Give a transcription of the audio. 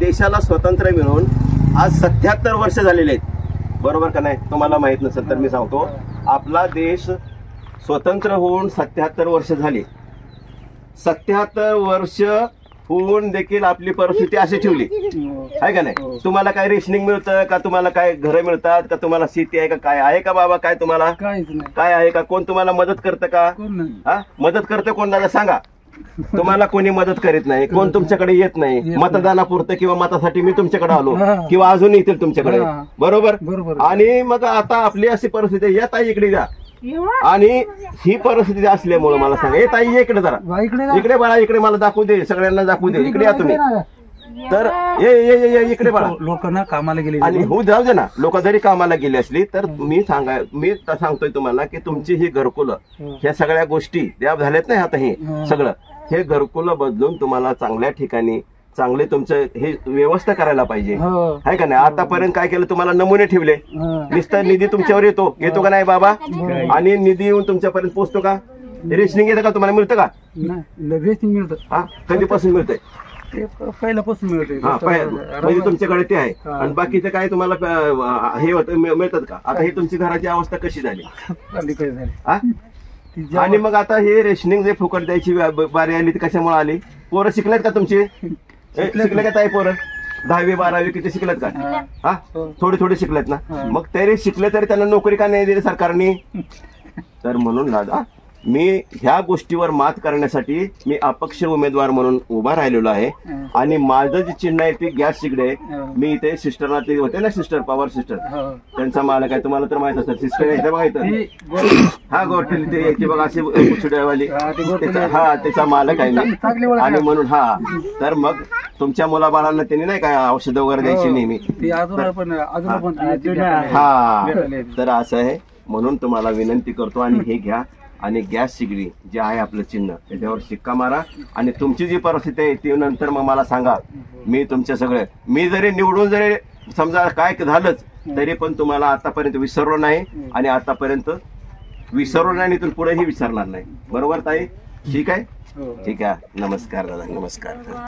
देशाला स्वतंत्र मिळून आज 77 वर्ष झालेले आहेत, बरोबर का नाही? तुम्हाला माहित नसेल तर मी सांगतो, आपला देश स्वतंत्र होऊन 77 वर्ष झाली. 77 वर्ष होऊन देखील आपली परिस्थिती अशी ठेवली आहे का नाही? तुम्हाला काय रेशनिंग मिळतं का? तुम्हाला काय घरं मिळतात का? तुम्हाला शेती आहे का? काय आहे का बाबा? काय तुम्हाला काय आहे का? कोण तुम्हाला मदत करतं का? हा, मदत करतं कोण? दादा सांगा. तुम्हाला कोणी मदत करीत नाही, कोण तुमच्याकडे येत नाही मतदानापुरतं किंवा मतासाठी मी तुमच्याकडे आलो किंवा अजून येतील तुमच्याकडे, बरोबर? आणि मग आता आपली अशी परिस्थिती, या ताई इकडे द्या. आणि ही परिस्थिती असल्यामुळे मला सांगा, ए ताई इकडे जरा, इकडे बाळा, इकडे मला दाखवू दे, सगळ्यांना दाखवू दे, इकडे या तुम्ही. तर ये इकडे बाळा. लोकांना कामाला गेले आणि हो जाऊ दे ना, लोक जरी कामाला गेली असली तर मी सांगतोय तुम्हाला की तुमची ही घरकुलं, ह्या सगळ्या गोष्टी त्या झाल्यात नाही आता, हे सगळं हे घरकुलं बदलून तुम्हाला चांगल्या ठिकाणी चांगले तुमचं हे व्यवस्था करायला पाहिजे, आहे का नाही? आतापर्यंत काय केलं, तुम्हाला नमुने ठेवले, नुसता निधी तुमच्यावर येतो का नाही बाबा? आणि निधी येऊन तुमच्यापर्यंत पोहोचतो का? रेशनिंग येतं का? तुम्हाला मिळतं का? रेशनिंग मिळतं. हा, कधीपासून मिळतंय? पहिल्यापासून मिळते. हा, म्हणजे तुमच्याकडे ते आहे. आणि बाकीचं काय तुम्हाला हे होतं, मिळतात का? आता ही तुमची घराची अवस्था कशी झाली? आणि मग आता हे रेशनिंग जे फुकट द्यायची बारी आली ती कशामुळे आली? पोरं शिकलेत का तुमची? शिकले का ताई पोरं? 10वी 12वी किती शिकलेत का? हा, थोडे शिकलेत ना. मग तरी शिकले तरी त्यांना नोकरी का नाही दिली सरकारने? तर म्हणून दादा, मी ह्या गोष्टीवर मात करण्यासाठी मी अपक्ष उमेदवार म्हणून उभा राहिलेलो आहे. आणि माझं जे चिन्ह आहे ते गॅस शिगडे. मी इथे सिस्टरना ते होते ना, सिस्टर पवार सिस्टर, त्यांचा मालक आहे. तुम्हाला तर माहित असेल, सिस्टर आहे बघा इथं. हा, गोरठेली ते यायची बघा अशी पुछड्यावाली, हा त्याचा मालक आहे मी. आणि म्हणून हा, तर मग तुमच्या मुलाबाळांना त्यांनी नाही काय औषध वगैरे द्यायची नेहमी. हा, तर असं आहे. म्हणून तुम्हाला विनंती करतो, आणि हे घ्या आणि गॅस शिगडी जे आहे आपलं चिन्ह, त्याच्यावर शिक्का मारा. आणि तुमची जी परिस्थिती आहे ती नंतर मग मला सांगा. मी तुमच्या सगळे, मी जरी निवडून जरी समजा काय झालंच तरी पण तुम्हाला आतापर्यंत विसरलो नाही, आणि आतापर्यंत विसरलो नाही, इथून पुढेही विसरणार नाही. बरोबर ताई? ठीक आहे, ठीक आहे. नमस्कार दादा, नमस्कार.